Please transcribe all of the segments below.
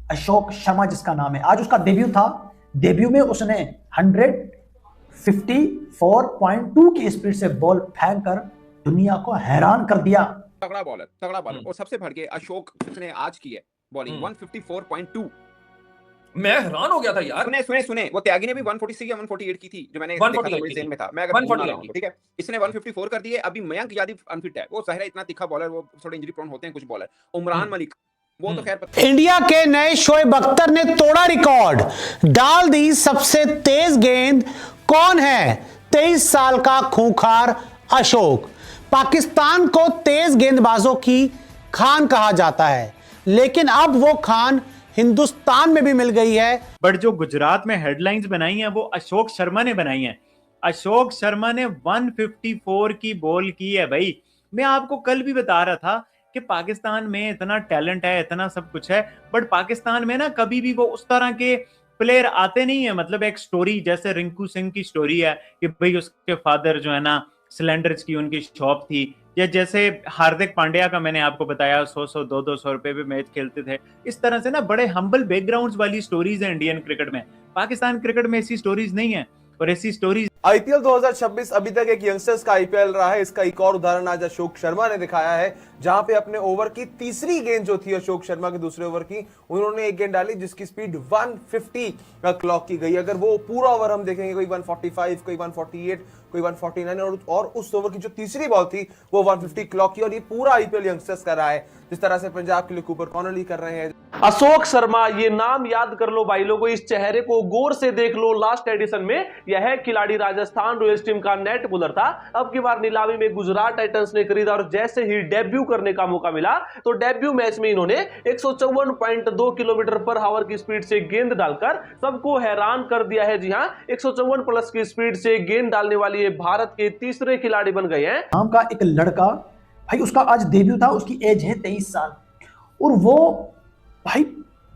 अशोक शर्मा जिसका नाम है, आज उसका डेब्यू था। डेब्यू में उसने 154.2 की स्पीड से बॉल फेंक कर दुनिया को हैरान कर दिया। तगड़ा बॉलर और सबसे बढ़ के अशोक ने आज की है बॉलिंग 154.2। मैं हैरान हो गया था यार। सुने वो त्यागी ने भी 146 या 148 की थी, जो मैंने देखा था मेरे ज़हन में था, मैं अगर भूल ना रहा हूं तो, ठीक है। इसने 154 कर दिए। अभी मयंक यादव अनफिट है, वो ज़ाहिर है इतना तीखा बॉलर, वो थोड़े इंजरी प्रोन होते हैं कुछ बॉलर। उमरान मलिक वो तो खैर इंडिया के नए शोएब अख्तर ने तोड़ा रिकॉर्ड, डाल दी सबसे तेज गेंद। कौन है 23 साल का खूंखार अशोक? पाकिस्तान को तेज गेंदबाजों की खान कहा जाता है, लेकिन अब वो खान हिंदुस्तान में भी मिल गई है। बट जो गुजरात में हेडलाइंस बनाई हैं वो अशोक शर्मा ने बनाई हैं। अशोक शर्मा ने 154 की बॉल की है भाई। मैं आपको कल भी बता रहा था कि पाकिस्तान में इतना टैलेंट है, इतना सब कुछ है, बट पाकिस्तान में ना कभी भी वो उस तरह के प्लेयर आते नहीं है। मतलब एक स्टोरी जैसे रिंकू सिंह की स्टोरी है कि भाई उसके फादर जो है ना सिलेंडर्स की उनकी शॉप थी, या जैसे हार्दिक पांड्या का मैंने आपको बताया 100 200 रुपए पे मैच खेलते थे। इस तरह से ना बड़े हम्बल बैकग्राउंड्स वाली स्टोरीज है इंडियन क्रिकेट में। पाकिस्तान क्रिकेट में ऐसी स्टोरीज नहीं है। और ऐसी स्टोरीज आईपीएल 2026 अभी तक एक यंगस्टर्स का आईपीएल रहा है। इसका एक और उदाहरण आज अशोक शर्मा ने दिखाया है, जहां पे अपने ओवर की तीसरी गेंद जो थी अशोक शर्मा के दूसरे ओवर की, उन्होंने एक गेंद डाली जिसकी स्पीड 150 क्लॉक की गई। अगर वो पूरा ओवर हम देखेंगे, कोई 145, कोई 148, कोई 149, और उस ओवर की जो तीसरी बॉल थी वो 150 क्लॉक की। और ये पूरा आईपीएल यंगस्टर्स का रहा है, जिस तरह से पंजाब के लिए कूपर कॉनली कर रहे हैं। अशोक शर्मा, ये नाम याद कर लो भाई लोगों, इस चेहरे को गौर से देख लो। लास्ट एडिशन में यह खिलाड़ी राजस्थान रॉयल्स टीम का नेट बॉलर था। अब की बार नीलामी में गुजरात टाइटंस ने खरीदा और जैसे ही डेब्यू करने का मौका मिला तो डेब्यू मैच में इन्होंने 154.2 किलोमीटर पर आवर की स्पीड से गेंद डालकर सबको हैरान कर दिया है। जी हां, 154 प्लस की स्पीड से गेंद डालने वाली ये भारत के तीसरे खिलाड़ी बन गए हैं। नाम का एक लड़का भाई, उसका आज डेब्यू था, उसकी एज है 23 साल, और वो भाई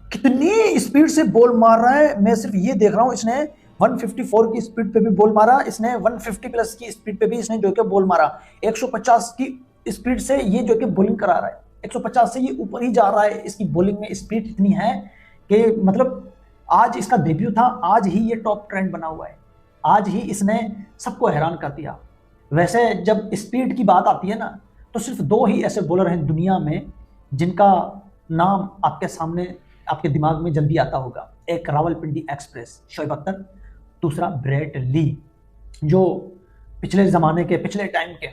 कितनी स्पीड से बॉल मार रहा है। मैं सिर्फ ये देख रहा हूं, इसने 154 की स्पीड पे भी बॉल मारा, इसने 150 प्लस की स्पीड पे भी इसने जो कि बॉल मारा। 150 की स्पीड से ये जो कि बॉलिंग करा रहा है, 150 से ये ऊपर ही जा रहा है। इसकी बॉलिंग में स्पीड इतनी है कि मतलब आज इसका डेब्यू था, आज ही ये टॉप ट्रेंड बना हुआ है, आज ही इसने सबको हैरान कर दिया। वैसे जब स्पीड की बात आती है ना, तो सिर्फ दो ही ऐसे बॉलर हैं दुनिया में जिनका नाम आपके सामने, आपके दिमाग में जल्दी आता होगा। एक रावलपिंडी एक्सप्रेस शोएब अख्तर, दूसरा ब्रेट ली, जो पिछले ज़माने के, पिछले टाइम के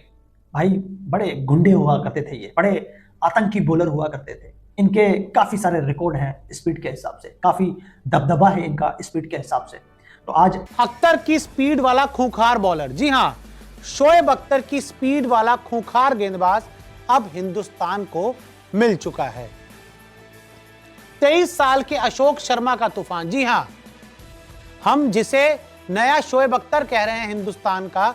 भाई बड़े गुंडे हुआ करते थे, ये बड़े आतंकी बॉलर हुआ करते थे। इनके काफ़ी सारे रिकॉर्ड हैं स्पीड के हिसाब से, काफ़ी दबदबा है इनका स्पीड के हिसाब से। तो आज अख्तर की स्पीड वाला खूंखार बॉलर, जी हां, शोएब अख्तर की स्पीड वाला खूंखार गेंदबाज अब हिंदुस्तान को मिल चुका है। 23 साल के अशोक शर्मा का तूफान, जी हां, हम जिसे नया शोएब अख्तर कह रहे हैं हिंदुस्तान का,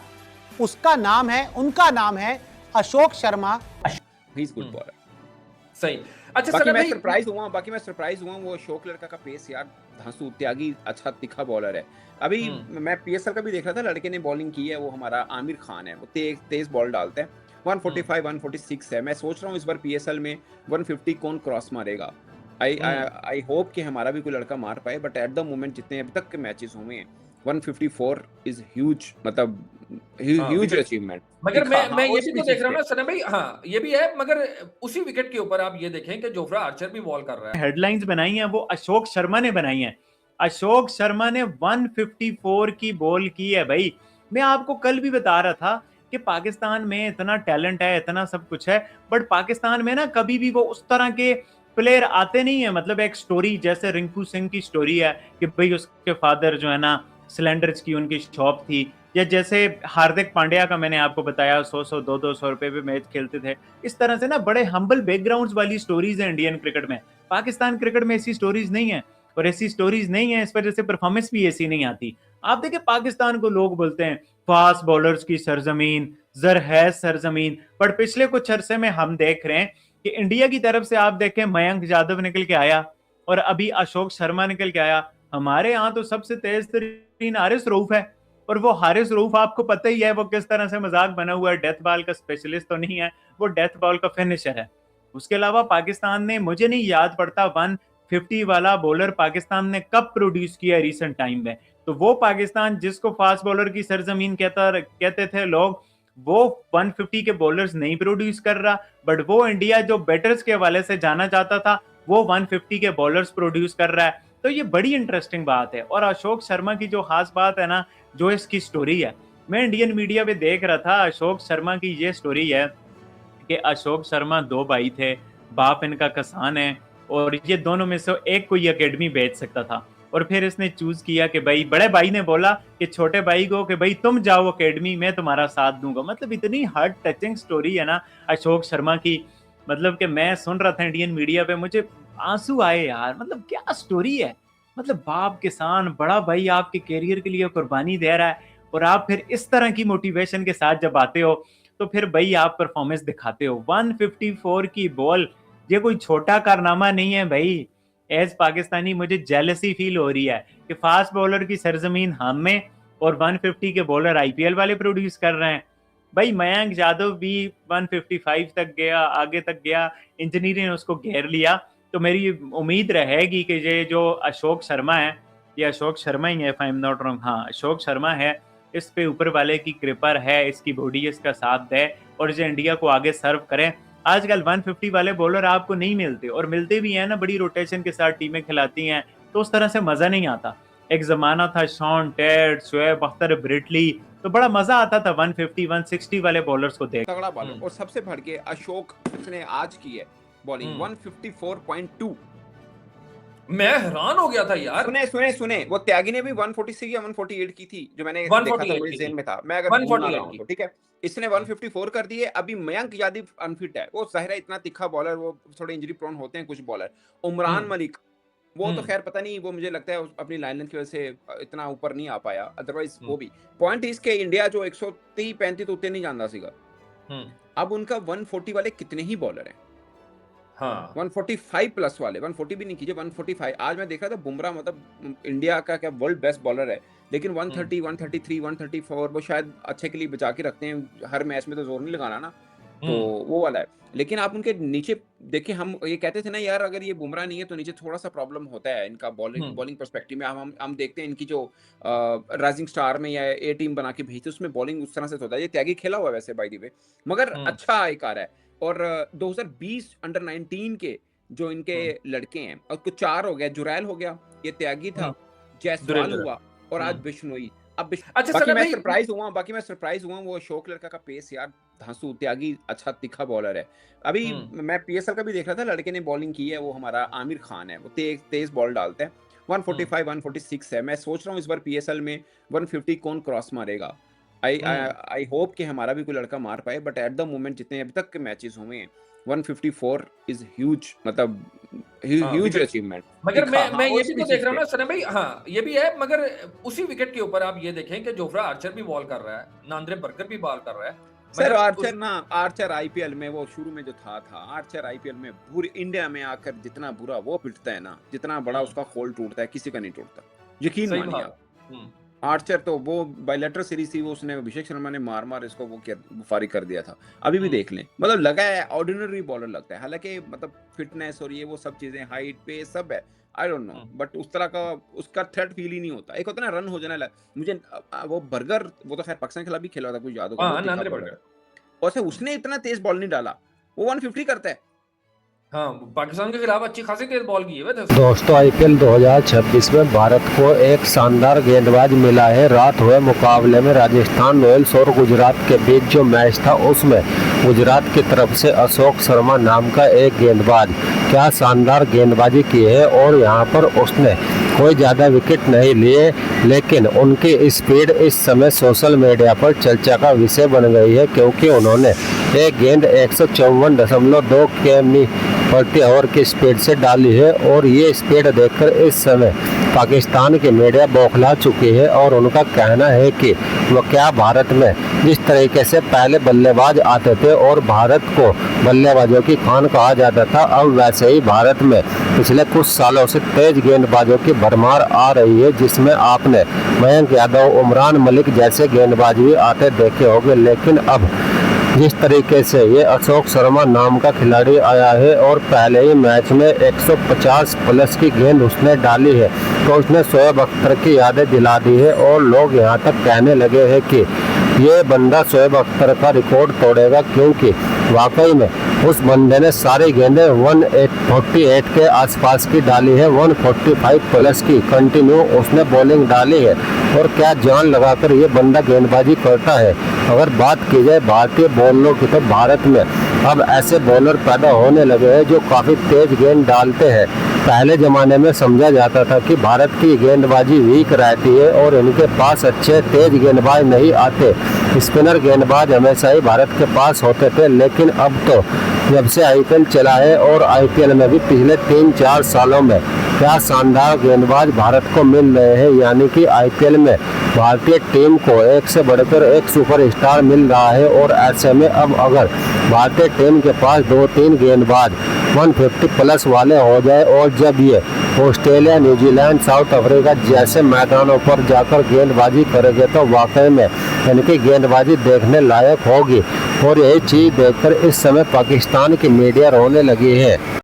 उसका नाम है, उनका नाम है Ashok Sharma. He is good bowler. सही। अच्छा बाकी सर, मैं सरप्राइज हुआ वो अशोक लड़का का पेस यार, धांसू त्यागी अच्छा तीखा बॉलर है। अभी मैं पीएसएल का भी देख रहा था, लड़के ने बॉलिंग की है, वो हमारा आमिर खान है, वो तेज बॉल डालते हैं। 145 146 है। मैं सोच रहा हूँ इस बार पीएसएल में 150 कौन क्रॉस मारेगा। आई होप कि हमारा भी कोई लड़का मार पाए, बट एट द मोमेंट जितने अभी तक के मैचेस हुए हैं 154 इज ह्यूज, मतलब ह्यूज अचीवमेंट। मगर मैं ये भी तो देख रहा हूँ ना सना भाई, हाँ ये भी है, मगर उसी विकेट के ऊपर आप ये देखें कि जोफ्रा आर्चर भी बॉल कर रहा है। हेडलाइंस बनाई हैं वो अशोक शर्मा ने बनाई हैं। अशोक शर्मा ने 154 की बॉल की है भाई। मैं आपको कल भी बता रहा था कि पाकिस्तान में इतना टैलेंट है, इतना सब कुछ है, बट पाकिस्तान में ना कभी भी वो उस तरह के प्लेयर आते नहीं है। मतलब एक स्टोरी जैसे रिंकू सिंह की स्टोरी है कि भाई उसके फादर जो है ना सिलेंडर्स की उनकी शॉप थी, या जैसे हार्दिक पांड्या का मैंने आपको बताया 100 200 रुपए पे मैच खेलते थे। इस तरह से ना बड़े हम्बल बैकग्राउंड्स वाली स्टोरीज है इंडियन क्रिकेट में। पाकिस्तान क्रिकेट में ऐसी स्टोरीज नहीं है, और ऐसी स्टोरीज नहीं है इस वजह से परफॉर्मेंस भी ऐसी नहीं आती। आप देखिए पाकिस्तान को लोग बोलते हैं फास्ट बॉलर्स की सरजमीन, जरहैज सरजमीन, पर पिछले कुछ अरसे में हम देख रहे हैं कि इंडिया की तरफ से आप देखें मयंक यादव निकल के आया, और अभी अशोक शर्मा निकल के आया। हमारे यहाँ तो सबसे तेज तरीन हारिस रऊफ है, और वो हारिस रऊफ आपको पता ही है वो किस तरह से मजाक बना हुआ है। डेथ बॉल का स्पेशलिस्ट तो नहीं है, वो डेथ बॉल का फिनिशर है। उसके अलावा पाकिस्तान ने, मुझे नहीं याद पड़ता, 150 वाला बॉलर पाकिस्तान ने कब प्रोड्यूस किया रिसेंट टाइम में? तो वो पाकिस्तान जिसको फास्ट बॉलर की सरजमीन कहते थे लोग, वो 150 के बॉलर्स नहीं प्रोड्यूस कर रहा, बट वो इंडिया जो बैटर्स के हवाले से जाना चाहता था वो 150 के बॉलर्स प्रोड्यूस कर रहा है। तो ये बड़ी इंटरेस्टिंग बात है। और अशोक शर्मा की जो खास बात है ना, जो इसकी स्टोरी है, मैं इंडियन मीडिया पे देख रहा था, अशोक शर्मा की ये स्टोरी है कि अशोक शर्मा 2 भाई थे, बाप इनका किसान है और ये दोनों में से एक कोई एकेडमी बेच सकता था, और फिर इसने चूज किया कि भाई, बड़े भाई ने बोला कि छोटे भाई को कि भाई तुम जाओ एकेडमी, मैं तुम्हारा साथ दूंगा। मतलब इतनी हार्ट टचिंग स्टोरी है ना अशोक शर्मा की, मतलब कि मैं सुन रहा था इंडियन मीडिया पे, मुझे आंसू आए यार। मतलब क्या स्टोरी है, मतलब बाप किसान, बड़ा भाई आपके कैरियर के लिए कुर्बानी दे रहा है, और आप फिर इस तरह की मोटिवेशन के साथ जब आते हो तो फिर भाई आप परफॉर्मेंस दिखाते हो। 154 की बॉल, ये कोई छोटा कारनामा नहीं है भाई। एज पाकिस्तानी मुझे जेलसी फील हो रही है कि फास्ट बॉलर की सरजमीन हम में और 150 के बॉलर आईपीएल वाले प्रोड्यूस कर रहे हैं। भाई मयंक यादव भी 155 तक गया, आगे तक गया, इंजीनियर ने उसको घेर लिया। तो मेरी उम्मीद रहेगी कि ये जो अशोक शर्मा है, ये अशोक शर्मा ही है if I am not wrong, हाँ अशोक शर्मा है, इस पे ऊपर वाले की कृपा है, इसकी बॉडी इसका साथ दे और ये इंडिया को आगे सर्व करें। आजकल 150 वाले बॉलर आपको नहीं मिलते, और मिलते भी हैं ना, बड़ी रोटेशन के साथ टीमें खिलाती हैं, तो उस तरह से मजा नहीं आता। एक जमाना था शॉन टेट, शोएब अख्तर, ब्रिटली, तो बड़ा मजा आता था 150 160 वाले बॉलर्स को देख। तगड़ा बॉलर। और सबसे बढ़ के अशोक ने आज की है बॉलिंग 154.2। मैं हैरान हो गया था यार। सुने वो त्यागी ने भी 146 या 148 की थी, जो मैंने देखा था, मेरे ज़हन में था, मैं अगर भूल ना रहा हूं तो, ठीक है। इसने 154 कर दिए। अभी मयंक यादव अनफिट है, वो ज़ाहिर है इतना तिखा बॉलर, वो थोड़े इंजरी प्रोन होते हैं कुछ बॉलर। उमरान मलिक, वो तो खैर पता नहीं, वो मुझे लगता है अपनी लाइन लेंथ की वजह से इतना ऊपर नहीं आ पाया, अदरवाइज वो भी। पॉइंट इसके इंडिया जो 130-35 तो उतने नहीं जानता सीगा। अब उनका 140 वाले कितने ही बॉलर हैं, हाँ 145 प्लस वाले, 140 भी नहीं कीजिए, 145। आज मैं देख रहा था बुमराह, मतलब इंडिया का क्या वर्ल्ड बेस्ट बॉलर है, लेकिन 130, 133, 134 वो शायद अच्छे के लिए बचा के रखते हैं, हर मैच में तो जोर नहीं लगाना ना, तो वो वाला है। लेकिन आप उनके नीचे देखिए, हम ये कहते थे ना यार, अगर ये बुमराह नहीं है तो नीचे थोड़ा सा प्रॉब्लम होता है इनका बॉलिंग पर्सपेक्टिव में। हम देखते हैं इनकी जो राइजिंग स्टार में या ए टीम बना के भेजते उसमें बॉलिंग उस तरह से होता है। ये त्यागी खेला हुआ है वैसे बाय द वे, मगर अच्छा एक आ रहा है। और 2020 अंडर 19 के जो इनके लड़के हैं, और कुछ 4 हो गया, जुरैल हो गया, ये त्यागी था, जयसवाल हुआ, और आज बिश्नोई। अब बाकी मैं सरप्राइज हुआ वो अशोक लड़का का पेस यार, धांसू त्यागी अच्छा तिखा बॉलर है। अभी मैं पीएसएल का भी देख रहा था, लड़के ने बॉलिंग की है, वो हमारा आमिर खान है, वो तेज बॉल डालते हैं। 145 146 है। मैं सोच रहा हूँ इस बार पीएसएल में 150 कौन क्रॉस मारेगा। आई होप कि हमारा भी कोई लड़का मार पाए, बट एट द मोमेंट जितने अभी तक के मैचेस हुए हैं 154 इज ह्यूज, मतलब ह्यूज अचीवमेंट। मगर मैं ये भी तो देख रहा हूँ ना सनम भाई, हाँ ये भी है, मगर उसी विकेट के ऊपर आप ये देखें कि जोफ्रा आर्चर भी बॉल कर रहा है, नांद्रे बर्गर भी बॉल कर रहा है। सर आर्चर आईपीएल में वो शुरू में जो था आर्चर आईपीएल में पूरे इंडिया में आकर जितना बुरा वो पिटता है ना, जितना बड़ा उसका होल टूटता है, किसी का नहीं टूटता, यकीन मानिए आप। आर्चर तो वो बायलैटरल सीरीज थी, वो उसने अभिषेक शर्मा ने मार इसको वो फारिग कर दिया था। अभी भी देख लें, मतलब लगा है ऑर्डिनरी बॉलर लगता है, हालांकि मतलब फिटनेस और ये वो सब चीजें, हाइट पे सब है, आई डोंट नो, बट उस तरह का उसका थ्रेट फील ही नहीं होता। एक होता है ना रन हो जाना, मुझे वो बर्गर, वो तो खैर पाकिस्तान के खिलाफ भी खेला था, कुछ याद होगा, और उसने इतना तेज बॉल नहीं डाला, वो 150 करता है। हाँ, पाकिस्तान के खिलाफ अच्छी खासी तेज बॉल की है। दोस्तों आईपीएल 2026 में भारत को एक शानदार गेंदबाज मिला है। रात हुए मुकाबले में राजस्थान रॉयल्स और गुजरात के बीच जो मैच था, उसमें गुजरात की तरफ से अशोक शर्मा नाम का एक गेंदबाज क्या शानदार गेंदबाजी की है, और यहाँ पर उसने कोई ज़्यादा विकेट नहीं लिए, लेकिन उनकी स्पीड इस समय सोशल मीडिया पर चर्चा का विषय बन गई है, क्योंकि उन्होंने एक गेंद 154.2 किमी प्रति ओवर की स्पीड से डाली है, और ये स्पीड देखकर इस समय पाकिस्तान की मीडिया बौखला चुकी है, और उनका कहना है कि वो क्या भारत में जिस तरीके से पहले बल्लेबाज आते थे और भारत को बल्लेबाजों की खान कहा जाता था, अब वैसे ही भारत में पिछले कुछ सालों से तेज गेंदबाजों की भरमार आ रही है, जिसमें आपने मयंक यादव, उमरान मलिक जैसे गेंदबाज भी आते देखे होंगे, लेकिन अब जिस तरीके से ये अशोक शर्मा नाम का खिलाड़ी आया है और पहले ही मैच में 150 प्लस की गेंद उसने डाली है, तो उसने शोएब अख्तर की यादें दिला दी है और लोग यहाँ तक कहने लगे हैं कि ये बंदा शोएब अख्तर का रिकॉर्ड तोड़ेगा, क्योंकि वाकई में उस बंदे ने सारी गेंदें 148 के आसपास की डाली है, 145 प्लस की कंटिन्यू उसने बॉलिंग डाली है। और क्या जान लगाकर ये बंदा गेंदबाजी करता है। अगर बात की जाए भारतीय बॉलरों की, तो भारत में अब ऐसे बॉलर पैदा होने लगे हैं जो काफ़ी तेज गेंद डालते हैं। पहले ज़माने में समझा जाता था कि भारत की गेंदबाजी वीक रहती है और इनके पास अच्छे तेज गेंदबाज नहीं आते, स्पिनर गेंदबाज हमेशा ही भारत के पास होते थे। लेकिन अब तो जब से आईपीएल चला है और आईपीएल में भी पिछले 3-4 सालों में क्या शानदार गेंदबाज भारत को मिल रहे हैं, यानी कि आईपीएल में भारतीय टीम को एक से बढ़कर एक सुपरस्टार मिल रहा है। और ऐसे में अब अगर भारतीय टीम के पास 2-3 गेंदबाज 150 प्लस वाले हो जाए और जब ये ऑस्ट्रेलिया, न्यूजीलैंड, साउथ अफ्रीका जैसे मैदानों पर जाकर गेंदबाजी करेंगे, तो वाकई में इनकी गेंदबाजी देखने लायक होगी। और यही चीज़ देखकर इस समय पाकिस्तान की मीडिया रोने लगी है।